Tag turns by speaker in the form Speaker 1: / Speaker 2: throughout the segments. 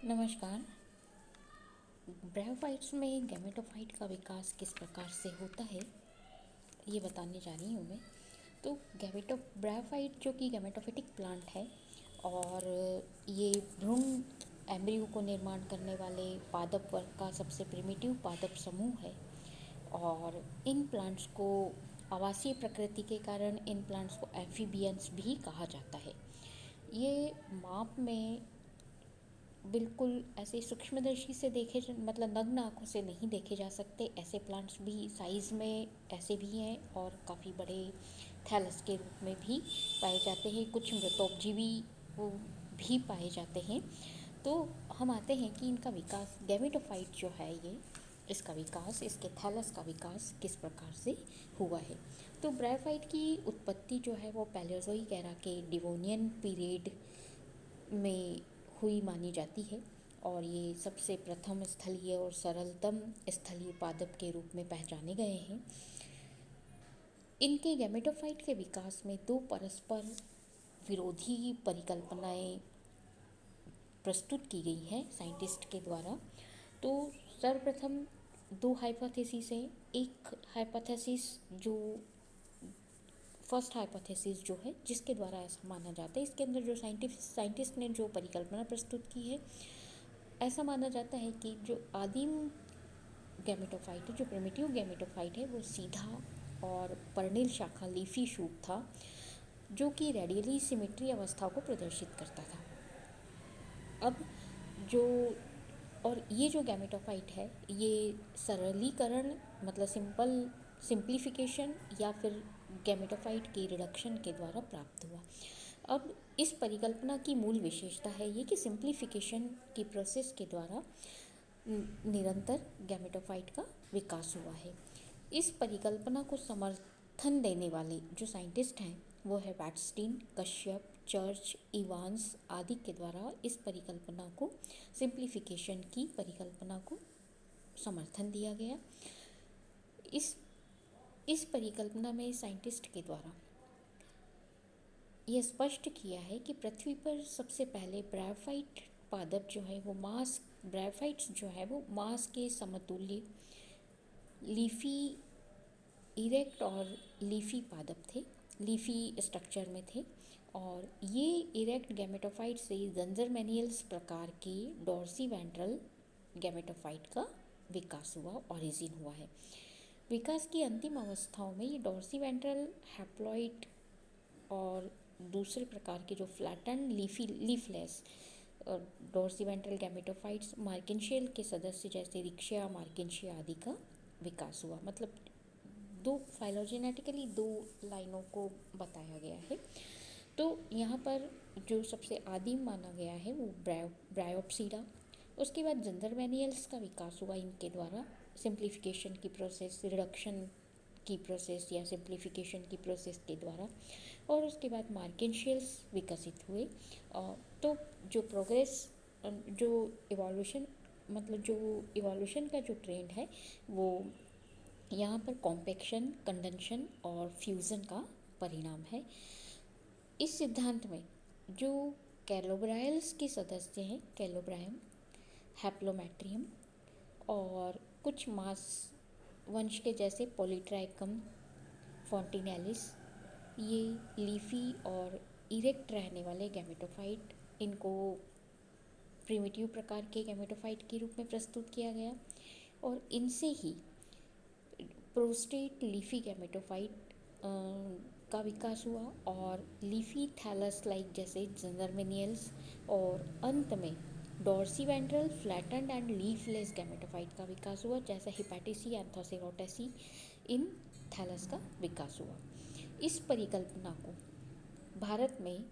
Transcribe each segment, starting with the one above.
Speaker 1: नमस्कार। ब्रायोफाइट्स में गैमेटोफाइट का विकास किस प्रकार से होता है, ये बताने जा रही हूँ मैं। तो ब्रायोफाइट जो कि गैमेटोफिटिक प्लांट है और ये भ्रूण एम्ब्रियो को निर्माण करने वाले पादप वर्ग का सबसे प्रिमिटिव पादप समूह है। और इन प्लांट्स को आवासीय प्रकृति के कारण इन प्लांट्स को एम्फीबियंस भी कहा जाता है। ये माप में बिल्कुल ऐसे सूक्ष्मदर्शी से मतलब नग्न आँखों से नहीं देखे जा सकते। ऐसे प्लांट्स भी साइज़ में ऐसे भी हैं और काफ़ी बड़े थैलस के रूप में भी पाए जाते हैं। कुछ मृतोपजीवी वो भी पाए जाते हैं। तो हम आते हैं कि इनका विकास गैमेटोफाइट जो है इसका विकास, इसके थैलस का विकास किस प्रकार से हुआ है। तो ब्रायोफाइट की उत्पत्ति जो है वो पैलेओज़ोइक एरा के डिवोनियन पीरियड में हुई मानी जाती है और ये सबसे प्रथम स्थलीय और सरलतम स्थलीय पादप के रूप में पहचाने गए हैं। इनके गैमेटोफाइट के विकास में दो परस्पर विरोधी परिकल्पनाएं प्रस्तुत की गई हैं साइंटिस्ट के द्वारा। तो सर्वप्रथम दो हाइपोथेसिस हैं। एक हाइपोथेसिस जो फर्स्ट हाइपोथेसिस जो है जिसके द्वारा ऐसा माना जाता है, इसके अंदर जो साइंटिस्ट ने जो परिकल्पना प्रस्तुत की है, ऐसा माना जाता है कि जो आदिम गैमेटोफाइट है, जो प्रिमिटिव गैमेटोफाइट है, वो सीधा और पर्णिल शाखा लीफी शूट था जो कि रेडियली सिमेट्री अवस्था को प्रदर्शित करता था। अब जो और ये जो गैमेटोफाइट है ये सरलीकरण मतलब सिंप्लीफिकेशन या फिर गैमेटोफाइट के रिडक्शन के द्वारा प्राप्त हुआ। अब इस परिकल्पना की मूल विशेषता है ये कि सिंप्लीफिकेशन की प्रोसेस के द्वारा निरंतर गैमेटोफाइट का विकास हुआ है। इस परिकल्पना को समर्थन देने वाले जो साइंटिस्ट हैं वो है वैटस्टीन, कश्यप, चर्च, इवांस आदि के द्वारा इस परिकल्पना को, सिंप्लीफिकेशन की परिकल्पना को समर्थन दिया गया। इस परिकल्पना में साइंटिस्ट के द्वारा यह स्पष्ट किया है कि पृथ्वी पर सबसे पहले ब्रायोफाइट पादप जो है वो ब्रायोफाइट्स जो है वो मांस के समतुल्य लीफी इरेक्ट और लीफी पादप थे, लीफी स्ट्रक्चर में थे। और ये इरेक्ट गैमेटोफाइट से जंजरमेनियल्स प्रकार के डॉर्सी वेंट्रल गैमेटोफाइट का विकास हुआ, ओरिजिन हुआ है। विकास की अंतिम अवस्थाओं में ये डॉर्सी वेंट्रल हैप्लॉइड और दूसरे प्रकार के जो flatten leafless dorsiventral gametophytes marchantial के सदस्य जैसे रिक्शिया, मार्किनशिया आदि का विकास हुआ। मतलब दो फाइलोजेनेटिकली दो लाइनों को बताया गया है। तो यहाँ पर जो सबसे आदिम माना गया है वो ब्रायोप्सीडा, उसके बाद जंदरमेनियल्स का विकास हुआ इनके द्वारा, सिंप्लीफिकेशन की प्रोसेस, रिडक्शन की प्रोसेस या सिंप्लीफिकेशन की प्रोसेस के द्वारा, और उसके बाद मार्केंशियल्स विकसित हुए। तो जो प्रोग्रेस जो इवोल्यूशन मतलब जो इवोल्यूशन का जो ट्रेंड है वो यहाँ पर कॉम्पैक्शन, कंडेंशन और फ्यूज़न का परिणाम है। इस सिद्धांत में जो कैलोब्रायल्स के सदस्य हैं, कैलोब्रायम, हैप्लोमेट्रियम और कुछ मास वंश के जैसे पॉलीट्राइकम, फॉन्टिनेलिस, ये लीफी और इरेक्ट रहने वाले गैमेटोफाइट, इनको प्रिमिटिव प्रकार के गैमेटोफाइट के रूप में प्रस्तुत किया गया। और इनसे ही प्रोस्टेट लीफी गैमेटोफाइट का विकास हुआ और लीफी थैलस लाइक जैसे जंदरमेनियल्स, और अंत में dorsiventral flattened and leafless gametophyte का विकास हुआ, जैसे हिपैटिसी, एंथोसेरोटेसी, इन थैलस का विकास हुआ। इस परिकल्पना को भारत में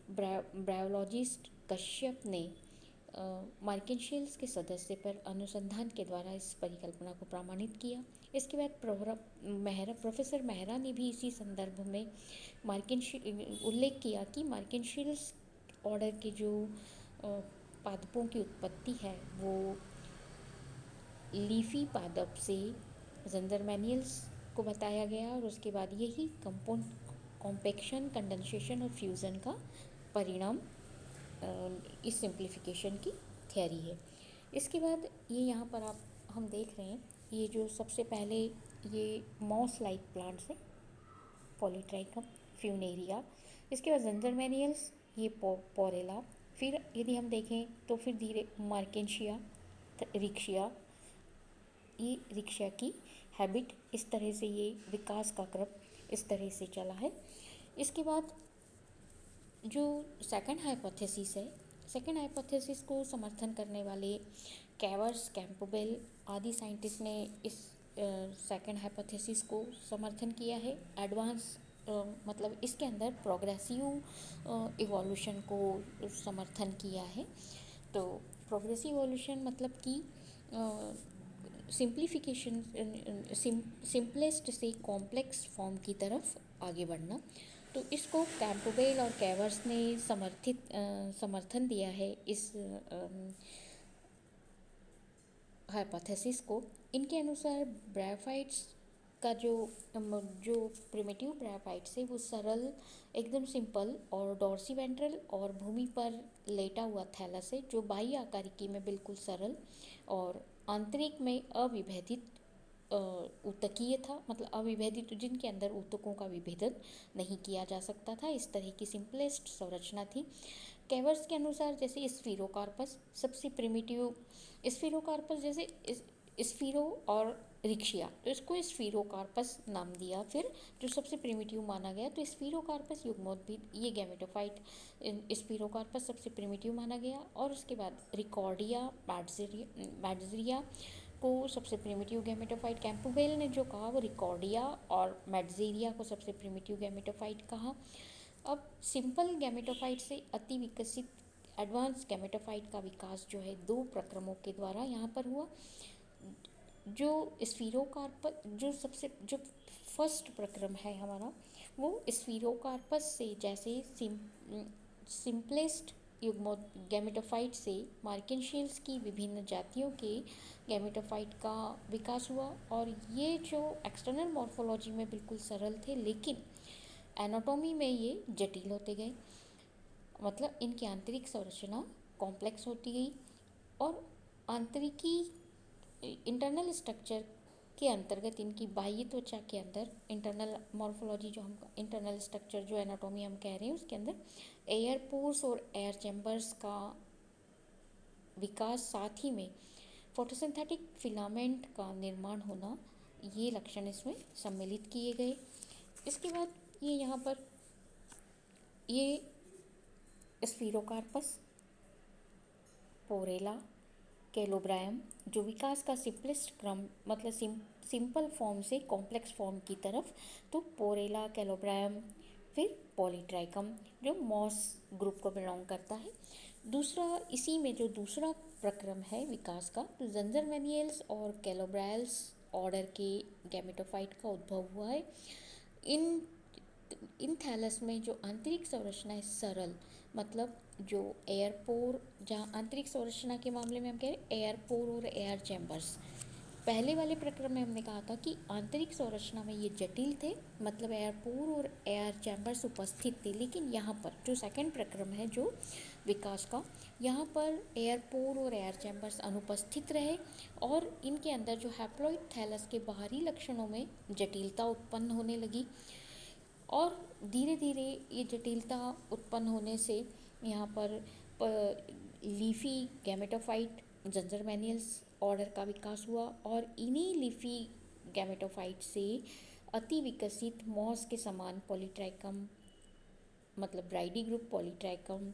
Speaker 1: ब्रायोलॉजिस्ट कश्यप ने मार्केंशियल्स के सदस्य पर अनुसंधान के द्वारा इस परिकल्पना को प्रमाणित किया। इसके बाद प्रोफेसर मेहरा ने भी इसी संदर्भ में उल्लेख किया कि मार्केंशियल्स ऑर्डर के जो पादपों की उत्पत्ति है वो लीफी पादप से जंदरमेनियल्स को बताया गया और उसके बाद यही कॉम्पैक्शन, कंडेंसेशन और फ्यूज़न का परिणाम इस सिंप्लीफिकेशन की थियरी है। इसके बाद ये यहाँ पर आप हम देख रहे हैं, ये जो सबसे पहले ये मॉस लाइक प्लांट्स है, पॉलीट्राइकम, फ्यूनेरिया। इसके बाद जंजरमेनियल्स, ये पोरेला। फिर यदि हम देखें तो फिर धीरे मार्केंशिया, रिक्शिया, ये रिक्शा की हैबिट, इस तरह से ये विकास का क्रम इस तरह से चला है। इसके बाद जो सेकंड हाइपोथेसिस है, सेकंड हाइपोथेसिस को समर्थन करने वाले कैवर्स, कैंपबेल आदि साइंटिस्ट ने इस सेकंड हाइपोथेसिस को समर्थन किया है। एडवांस मतलब इसके अंदर प्रोग्रेसिव इवोल्यूशन को समर्थन किया है। तो प्रोग्रेसिव इवोल्यूशन मतलब कि सिंप्लीफिकेशन, सिंपलेस्ट से कॉम्प्लेक्स फॉर्म की तरफ आगे बढ़ना। तो इसको कैंपबेल और कैवर्स ने समर्थन दिया है इस हाइपोथेसिस को। इनके अनुसार ब्रायोफाइट्स का जो प्रिमिटिव ब्रायोफाइट्स है वो सरल, एकदम सिंपल और डॉर्सीवेंट्रल और भूमि पर लेटा हुआ थैलस है, जो बाह्य आकारिकी में बिल्कुल सरल और आंतरिक में अविभेदित ऊतकीय था, मतलब अविभेदित, जिनके अंदर ऊतकों का विभेदन नहीं किया जा सकता था। इस तरह की सिंपलेस्ट संरचना थी। कैवर्स के अनुसार जैसे स्फीरोकार्पस सबसे प्रिमिटिव, स्फीरोकार्पस जैसे स्फीरो और रिक्शिया, तो इसको स्फीरोकार्पस नाम दिया। फिर जो सबसे प्रिमिटिव माना गया तो स्फीरोकार्पस युग्मोद्भिद, ये गैमेटोफाइट स्फीरोकार्पस सबसे प्रिमिटिव माना गया। और उसके बाद रिकॉर्डिया, मैड्जरिया को सबसे प्रिमिटिव गैमेटोफाइट, कैंपबेल ने जो कहा वो रिकॉर्डिया और मैड्जेरिया को सबसे प्रिमिटिव गैमेटोफाइट कहा। अब सिंपल गैमेटोफाइट से अति विकसित एडवांस गैमेटोफाइट का विकास जो है दो प्रक्रमों के द्वारा यहाँ पर हुआ। जो स्फीरोकार्पस, जो फर्स्ट प्रक्रम है हमारा, वो स्फीरोकार्पस से जैसे सिंपलेस्ट युग्मो गैमेटोफाइट से मार्केंशियल्स की विभिन्न जातियों के गैमेटोफाइट का विकास हुआ। और ये जो एक्सटर्नल मॉर्फोलॉजी में बिल्कुल सरल थे, लेकिन एनाटॉमी में ये जटिल होते गए, मतलब इनकी आंतरिक संरचना कॉम्प्लेक्स होती गई। और आंतरिकी इंटरनल स्ट्रक्चर के अंतर्गत इनकी बाह्य त्वचा के अंदर इंटरनल मॉर्फोलॉजी, जो हम इंटरनल स्ट्रक्चर जो एनाटॉमी हम कह रहे हैं, उसके अंदर एयर पोर्स और एयर चैम्बर्स का विकास, साथ ही में फोटोसिंथेटिक फिलामेंट का निर्माण होना, ये लक्षण इसमें सम्मिलित किए गए। इसके बाद ये यहाँ पर ये स्फीरोकार्पस, पोरेला, कैलोब्रायम, जो विकास का सिंपलेस्ट क्रम, मतलब सिंपल फॉर्म से कॉम्प्लेक्स फॉर्म की तरफ, तो पोरेला, कैलोब्रायम, फिर पॉलीट्राइकम जो मॉस ग्रुप को बिलोंग करता है। दूसरा, इसी में जो दूसरा प्रक्रम है विकास का, तो जंजरमेनियल्स और कैलोब्रायल्स ऑर्डर के गैमेटोफाइट का उद्भव हुआ है। इन थैलस में जो आंतरिक संरचना है सरल, मतलब जो एयरपोर, जहाँ आंतरिक संरचना के मामले में हम कह रहे हैं एयरपोर और एयर चैम्बर्स। पहले वाले प्रक्रम में हमने कहा था कि आंतरिक संरचना में ये जटिल थे, मतलब एयरपोर और एयर चैम्बर्स उपस्थित थे। लेकिन यहाँ पर जो सेकंड प्रक्रम है जो विकास का, यहाँ पर एयरपोर और एयर चैम्बर्स अनुपस्थित रहे और इनके अंदर जो हैप्लॉइड थैलस के बाहरी लक्षणों में जटिलता उत्पन्न होने लगी। और धीरे धीरे ये जटिलता उत्पन्न होने से यहाँ पर लीफी गैमेटोफाइट जंजरमेनियल्स ऑर्डर का विकास हुआ। और इन्हीं लीफी गैमेटोफाइट से अति विकसित मॉस के समान पॉलीट्राइकम, मतलब ब्राइडी ग्रुप पॉलीट्राइकम,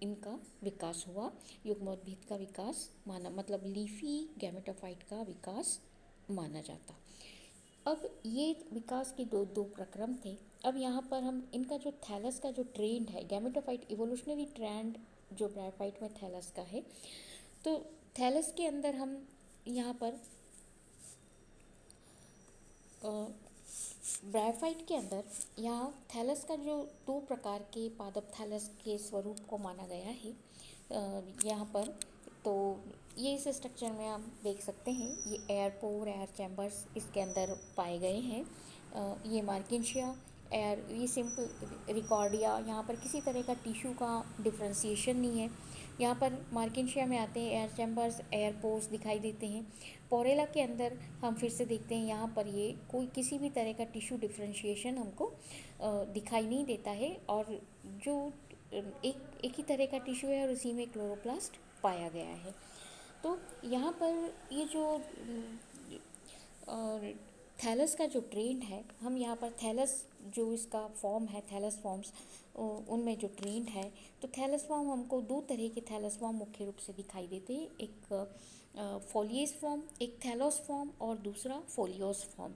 Speaker 1: इनका विकास हुआ। युग्मोद्भिद का विकास माना, मतलब लीफी गैमेटोफाइट का विकास माना जाता। अब ये विकास के दो प्रक्रम थे। अब यहाँ पर हम इनका जो थैलस का जो ट्रेंड है, गैमेटोफाइट इवोल्यूशनरी ट्रेंड जो ब्रायोफाइट में थैलस का है, तो थैलस के अंदर हम यहाँ पर ब्रायोफाइट के अंदर यहाँ थैलस का जो दो प्रकार के पादप थैलस के स्वरूप को माना गया है यहाँ पर। तो ये इस स्ट्रक्चर में आप देख सकते हैं, ये एयरपोर, एयर चैम्बर्स इसके अंदर पाए गए हैं। ये मार्केंशिया एयर, ये सिंपल रिकॉर्डिया, यहाँ पर किसी तरह का टिश्यू का डिफ्रेंशिएशन नहीं है। यहाँ पर मार्केंशिया में आते हैं एयर चैम्बर्स, एयर पोर्स दिखाई देते हैं। पोरेला के अंदर हम फिर से देखते हैं, यहाँ पर ये कोई किसी भी तरह का टिश्यू डिफ्रेंशिएशन हमको दिखाई नहीं देता है, और जो एक ही तरह का टिश्यू है और उसी में क्लोरोप्लास्ट पाया गया है। तो यहाँ पर ये जो और थैलस का जो ट्रेंड है, हम यहाँ पर थैलस जो इसका फॉर्म है, थैलस फॉर्म्स उनमें जो ट्रेंड है, तो थैलस फॉर्म हमको दो तरह के थैलस फॉर्म मुख्य रूप से दिखाई देते हैं। एक फोलियस फॉर्म, एक थैलोस फॉर्म, और दूसरा फोलियोस फॉर्म।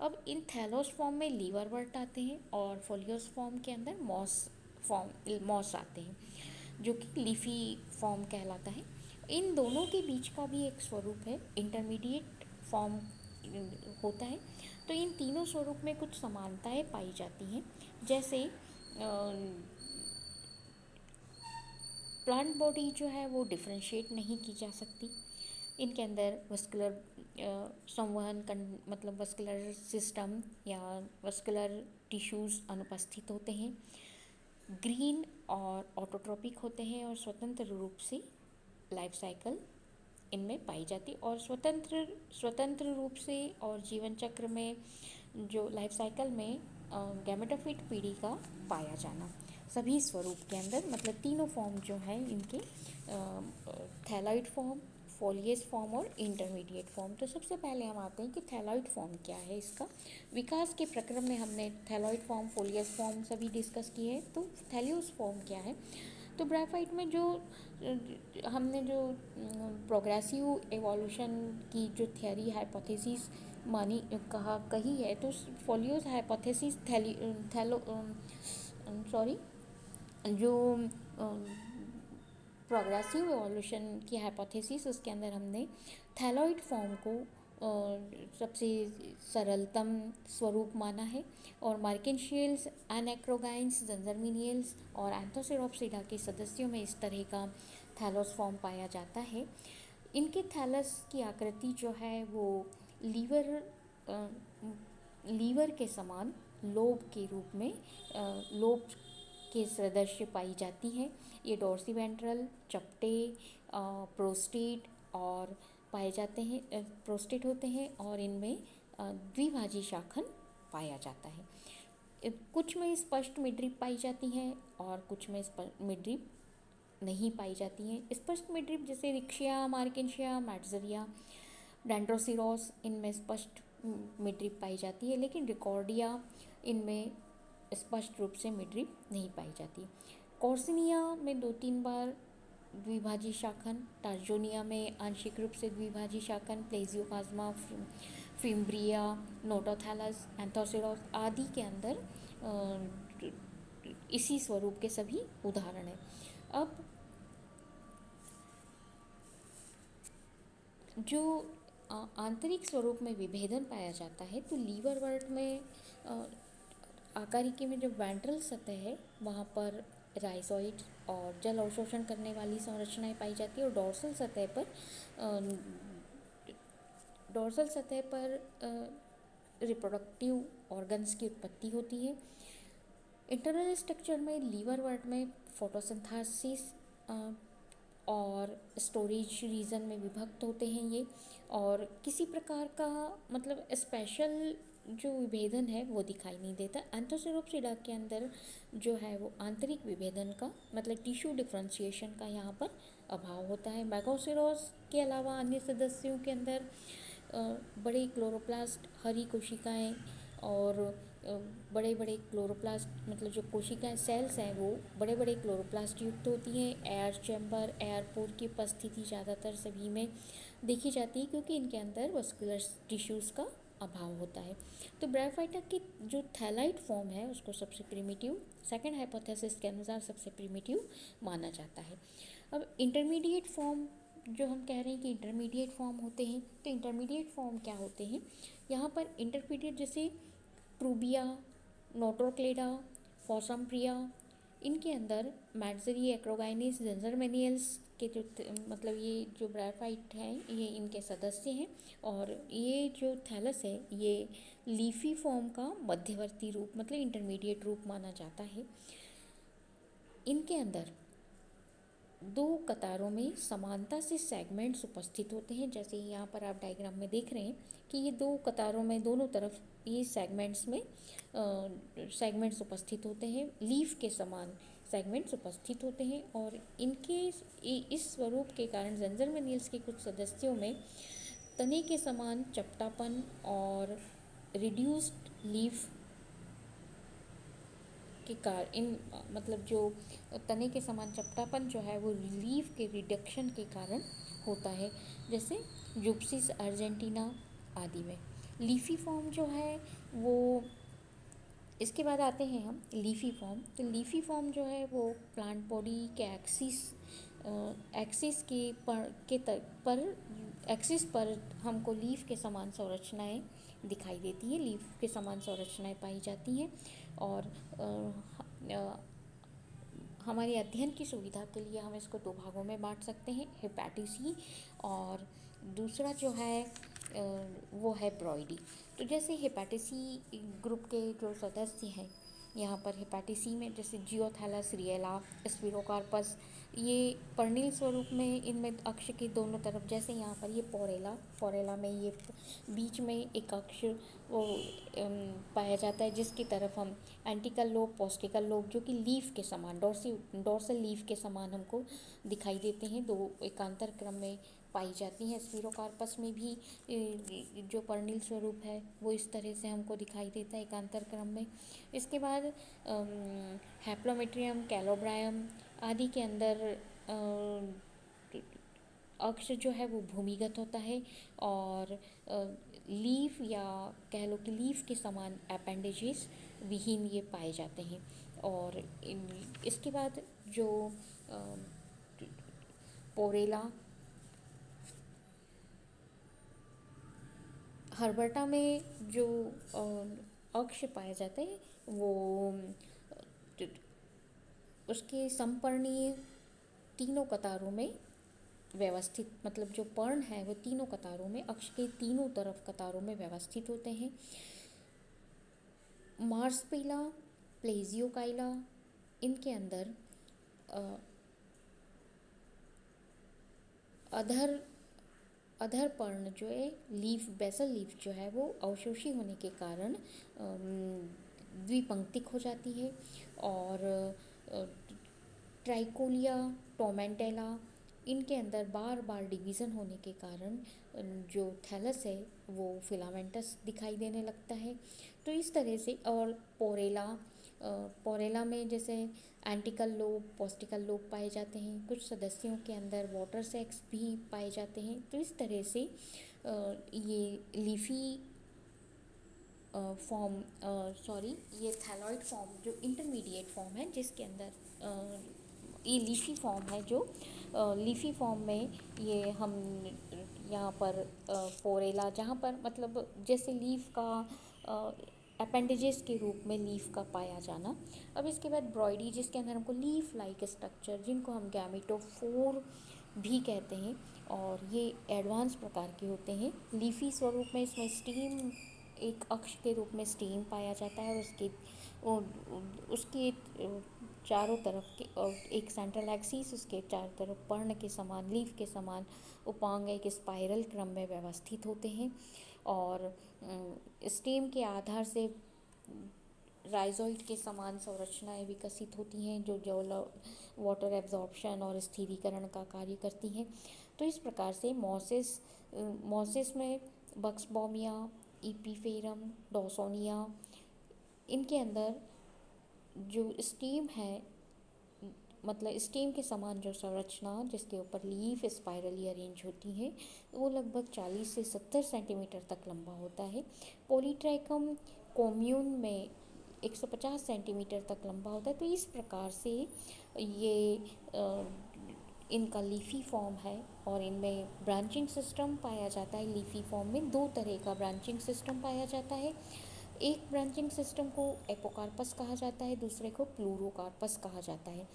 Speaker 1: अब इन थैलोस फॉर्म में लीवर वर्ट आते हैं और फोलियोस फॉर्म के अंदर मॉस आते हैं, जो कि लीफी फॉर्म कहलाता है। इन दोनों के बीच का भी एक स्वरूप है, इंटरमीडिएट फॉर्म होता है। तो इन तीनों स्वरूप में कुछ समानताएं पाई जाती हैं, जैसे प्लांट बॉडी जो है वो डिफ्रेंशिएट नहीं की जा सकती। इनके अंदर वस्कुलर संवहन मतलब वस्कुलर सिस्टम या वस्कुलर टिश्यूज़ अनुपस्थित होते हैं। ग्रीन और ऑटोट्रॉपिक होते हैं और स्वतंत्र रूप से लाइफ साइकिल इनमें पाई जाती, और स्वतंत्र रूप से और जीवन चक्र में जो लाइफ साइकिल में गैमेटोफिट पीढ़ी का पाया जाना, सभी स्वरूप के अंदर, मतलब तीनों फॉर्म जो है इनके, थैलॉइड फॉर्म, फोलियस फॉर्म और इंटरमीडिएट फॉर्म। तो सबसे पहले हम आते हैं कि थैलॉइड फॉर्म क्या है। इसका विकास के प्रक्रम में हमने थैलॉइड फॉर्म, फोलियस फॉर्म सभी डिस्कस किए हैं। तो थैलियोस फॉर्म क्या है? तो ब्राफाइट में जो हमने जो प्रोग्रेसिव एवोल्यूशन की जो थियरी हाइपोथेसिस कही है, तो फोलियोस हाइपोथेसिस थैलो सॉरी जो प्रोग्रेसिव एवोल्यूशन की हाइपोथेसिस, उसके अंदर हमने थैलॉइड फॉर्म को सबसे सरलतम स्वरूप माना है, और मार्केंशियल्स, एनेक्रोगाइन्स, जंजरमिनियल्स और एंथोसेरोप्सिडा के सदस्यों में इस तरह का थैलोस फॉर्म पाया जाता है। इनके थैलस की आकृति जो है वो लीवर के समान लोब के रूप में, लोब के सदृश्य पाई जाती है। ये डोर्सीवेंट्रल, चपटे, प्रोस्टेट और पाए जाते हैं, प्रोस्टेट होते हैं, और इनमें द्विभाजी शाखन पाया जाता है। कुछ में स्पष्ट मिड्रिप पाई जाती हैं और कुछ में मिड्रिप नहीं पाई जाती हैं। स्पष्ट मिड्रिप जैसे रिक्शिया, मार्केंशिया, मैट्जरिया, डेंड्रोसिरोस, इनमें स्पष्ट मिड्रिप पाई जाती है, लेकिन रिकॉर्डिया इनमें स्पष्ट रूप से मिड्रिप नहीं पाई जाती। कॉर्सिनिया में 2-3 बार द्विभाजी शाखन, टार्जोनिया में आंशिक रूप से द्विभाजी शाखन, प्लेजियोकाज्मा, फिम्ब्रिया, नोटोथैलस, एंथोसेरोस आदि के अंदर इसी स्वरूप के सभी उदाहरण हैं। अब जो आंतरिक स्वरूप में विभेदन पाया जाता है, तो लीवर वर्ट में आकारिकी में जो वेंट्रल सतह है वहाँ पर राइजोइड और जल अवशोषण करने वाली संरचनाएं पाई जाती है, और डोर्सल सतह पर रिप्रोडक्टिव ऑर्गन्स की उत्पत्ति होती है। इंटरनल स्ट्रक्चर में लीवर वर्ट में फोटोसिंथेसिस और स्टोरेज रीजन में विभक्त होते हैं ये, और किसी प्रकार का मतलब स्पेशल जो विभेदन है वो दिखाई नहीं देता। एंथोसेरोप्सिडा के अंदर जो है वो आंतरिक विभेदन का मतलब टिश्यू डिफ्रेंशिएशन का यहाँ पर अभाव होता है। मैगोसेरोस के अलावा अन्य सदस्यों के अंदर बड़े क्लोरोप्लास्ट, हरी कोशिकाएं और बड़े बड़े क्लोरोप्लास्ट मतलब जो कोशिकाएं, सेल्स हैं, वो बड़े बड़े क्लोरोप्लास्ट युक्त होती हैं। एयर चैम्बर, एयर पोर की उपस्थिति ज़्यादातर सभी में देखी जाती है, क्योंकि इनके अंदर वस्कुलर टिश्यूज़ का अभाव होता है। तो ब्रायोफाइटा की जो थैलाइड फॉर्म है उसको सबसे प्रिमिटिव, सेकेंड हाइपोथेसिस के अनुसार सबसे प्रिमिटिव माना जाता है। अब इंटरमीडिएट फॉर्म जो हम कह रहे हैं कि इंटरमीडिएट फॉर्म होते हैं, तो इंटरमीडिएट फॉर्म क्या होते हैं? यहाँ पर इंटरमीडिएट जैसे ट्रूबिया, नोटोक्लेडा, फॉसमप्रिया, इनके अंदर मैडजरी एक्रोगाइनिस जंजरमेनियल्स के जो मतलब ये जो ब्रायोफाइट हैं ये इनके सदस्य हैं। और ये जो थैलस है ये लीफी फॉर्म का मध्यवर्ती रूप मतलब इंटरमीडिएट रूप माना जाता है। इनके अंदर दो कतारों में समानता से सेगमेंट्स उपस्थित होते हैं, जैसे यहाँ पर आप डायग्राम में देख रहे हैं कि ये दो कतारों में दोनों तरफ ये सेगमेंट्स उपस्थित होते हैं, लीफ के समान सेगमेंट्स उपस्थित होते हैं। और इनके इस स्वरूप के कारण जंजरमेनियल्स के कुछ सदस्यों में तने के समान चपटापन और रिड्यूस्ड लीफ के कारण इन मतलब जो तने के समान चपटापन जो है वो लीफ के रिडक्शन के कारण होता है, जैसे जुप्सिस अर्जेंटीना आदि में। लीफी फॉर्म जो है वो इसके बाद आते हैं हम लीफी फॉर्म। तो लीफी फॉर्म जो है वो प्लांट बॉडी के एक्सिस पर एक्सिस पर हमको लीफ के समान संरचनाएं दिखाई देती है, लीफ के समान संरचनाएं पाई जाती हैं। और हमारे अध्ययन की सुविधा के लिए हम इसको दो भागों में बांट सकते हैं, हेपेटिसी और दूसरा जो है वो है ब्रॉयडी। तो जैसे हेपेटिसी ग्रुप के जो सदस्य हैं यहाँ पर हेपेटिसी में जैसे जियोथैलस, रिएला, स्पिरोकार्पस, ये पर्णिल स्वरूप में इनमें अक्ष के दोनों तरफ, जैसे यहाँ पर ये पोरेला में ये बीच में एक अक्ष वो पाया जाता है जिसकी तरफ हम एंटिकल लोब, पोस्टिकल लोब जो कि लीफ के समान डोर्सल लीफ के समान हमको दिखाई देते हैं, दो एकांतर क्रम में पाई जाती हैं। स्पिरोकार्पस में भी जो पर्णिल स्वरूप है वो इस तरह से हमको दिखाई देता है एकांतर क्रम में। इसके बाद हैप्लोमेट्रियम, कैलोब्रायम आदि के अंदर अक्ष जो है वो भूमिगत होता है और लीफ या कह लो कि लीफ के समान अपेंडेजेस विहीन ये पाए जाते हैं। और इसके बाद जो पोरेला, हर्बर्टा में जो अक्ष पाया जाता है वो उसके समपर्णीय तीनों कतारों में व्यवस्थित, मतलब जो पर्ण है वो तीनों कतारों में अक्ष के तीनों तरफ कतारों में व्यवस्थित होते हैं। मार्सपेला, प्लेजियोकाइला, इनके अंदर अधर पर्ण जो है लीफ, बेसल लीफ जो है वो अवशोषी होने के कारण द्विपंक्तिक हो जाती है। और ट्राइकोलिया, टोमेंटेला, इनके अंदर बार बार डिवीज़न होने के कारण जो थैलस है वो फिलामेंटस दिखाई देने लगता है। तो इस तरह से, और पोरेला में जैसे एंटिकल लोब, पोस्टिकल लोब पाए जाते हैं, कुछ सदस्यों के अंदर वाटर सेक्स भी पाए जाते हैं। तो इस तरह से ये लीफी फॉर्म ये थैलॉइड फॉर्म जो इंटरमीडिएट फॉर्म है जिसके अंदर ये लीफी फॉर्म है, जो लीफी फॉर्म में ये हम यहाँ पर पोरेला, जहाँ पर मतलब जैसे लीफ का अपेंडेजेस के रूप में लीफ का पाया जाना। अब इसके बाद ब्रॉयडी जिसके अंदर हमको लीफ लाइक स्ट्रक्चर, जिनको हम गैमेटोफोर भी कहते हैं, और ये एडवांस प्रकार के होते हैं। लीफी स्वरूप में इसमें स्टीम, एक अक्ष के रूप में स्टीम पाया जाता है और उसके चारों तरफ के और एक सेंट्रल एक्सिस, उसके चारों तरफ पर्ण के समान, लीफ के समान उपांग एक स्पाइरल क्रम में व्यवस्थित होते हैं। और स्टेम के आधार से राइजोइड के समान संरचनाएं विकसित होती हैं जो वाटर एब्जॉर्प्शन और स्थिरीकरण का कार्य करती हैं। तो इस प्रकार से मॉसिस में बक्सबॉमिया, इपीफेरम, डॉसोनिया, इनके अंदर जो स्टेम है, मतलब स्टेम के समान जो संरचना जिसके ऊपर लीफ स्पाइरली अरेंज होती है वो लगभग 40 से 70 सेंटीमीटर तक लंबा होता है। पॉलीट्राइकम कोम्यून में 150 सेंटीमीटर तक लंबा होता है। तो इस प्रकार से ये इनका लीफी फॉर्म है और इनमें ब्रांचिंग सिस्टम पाया जाता है। लीफी फॉर्म में दो तरह का ब्रांचिंग सिस्टम पाया जाता है। एक ब्रांचिंग सिस्टम को एपोकार्पस कहा जाता है, दूसरे को प्लूरोकार्पस कहा जाता है।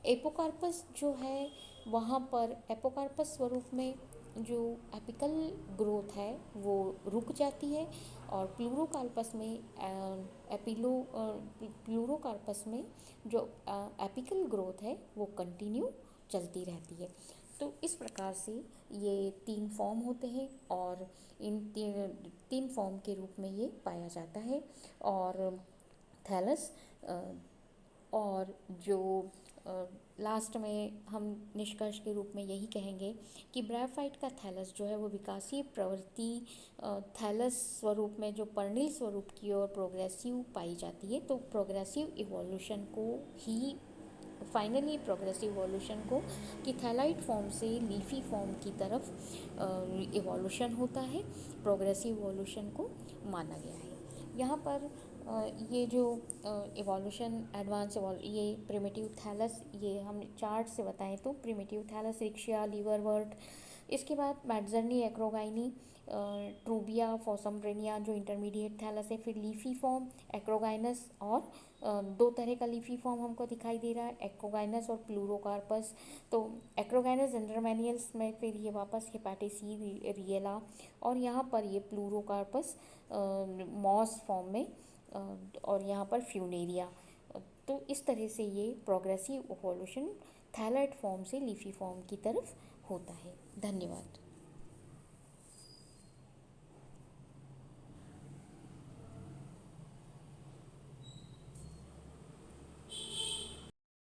Speaker 1: एपोकार्पस जो है वहाँ पर एपोकार्पस स्वरूप में जो एपिकल ग्रोथ है वो रुक जाती है, और प्लूरोकार्पस में प्लूरोकार्पस में जो एपिकल ग्रोथ है वो कंटिन्यू चलती रहती है। तो इस प्रकार से ये तीन फॉर्म होते हैं, और इन तीन फॉर्म के रूप में ये पाया जाता है। और थैलस और जो लास्ट में हम निष्कर्ष के रूप में यही कहेंगे कि ब्रायोफाइट का थैलस जो है वो विकासीय प्रवृत्ति थैलस स्वरूप में जो पर्णिल स्वरूप की ओर प्रोग्रेसिव पाई जाती है। तो प्रोग्रेसिव इवोल्यूशन को ही फाइनली प्रोग्रेसिव इवोल्यूशन को कि थैलाइड फॉर्म से लीफी फॉर्म की तरफ इवोल्यूशन होता है, प्रोग्रेसिव इवोल्यूशन को माना गया है। यहाँ पर ये जो इवोल्यूशन एडवांस ये प्रिमिटिव थैलस, ये हम चार्ट से बताएं तो प्रिमिटिव थैलस, रिक्शिया, लीवरवर्ट, इसके बाद मैडजर्नी, एक्रोगाइनी, ट्रूबिया, फॉसम्ब्रेनिया जो इंटरमीडिएट थैलस है, फिर लीफी फॉर्म एक्रोगाइनस, और दो तरह का लीफी फॉर्म हमको दिखाई दे रहा है, एक्रोगाइनस और प्लूरोकार्पस। तो एक्रोगाइनस इंटरमेनियल्स में फिर ये वापस हेपाटिसी रिएला, और यहाँ पर ये प्लूरोकार्पस मॉस फॉर्म में, और यहाँ पर फ्यूनेरिया। तो इस तरह से ये प्रोग्रेसिव इवोल्यूशन थैलाइड फॉर्म से लीफी फॉर्म की तरफ होता है। धन्यवाद।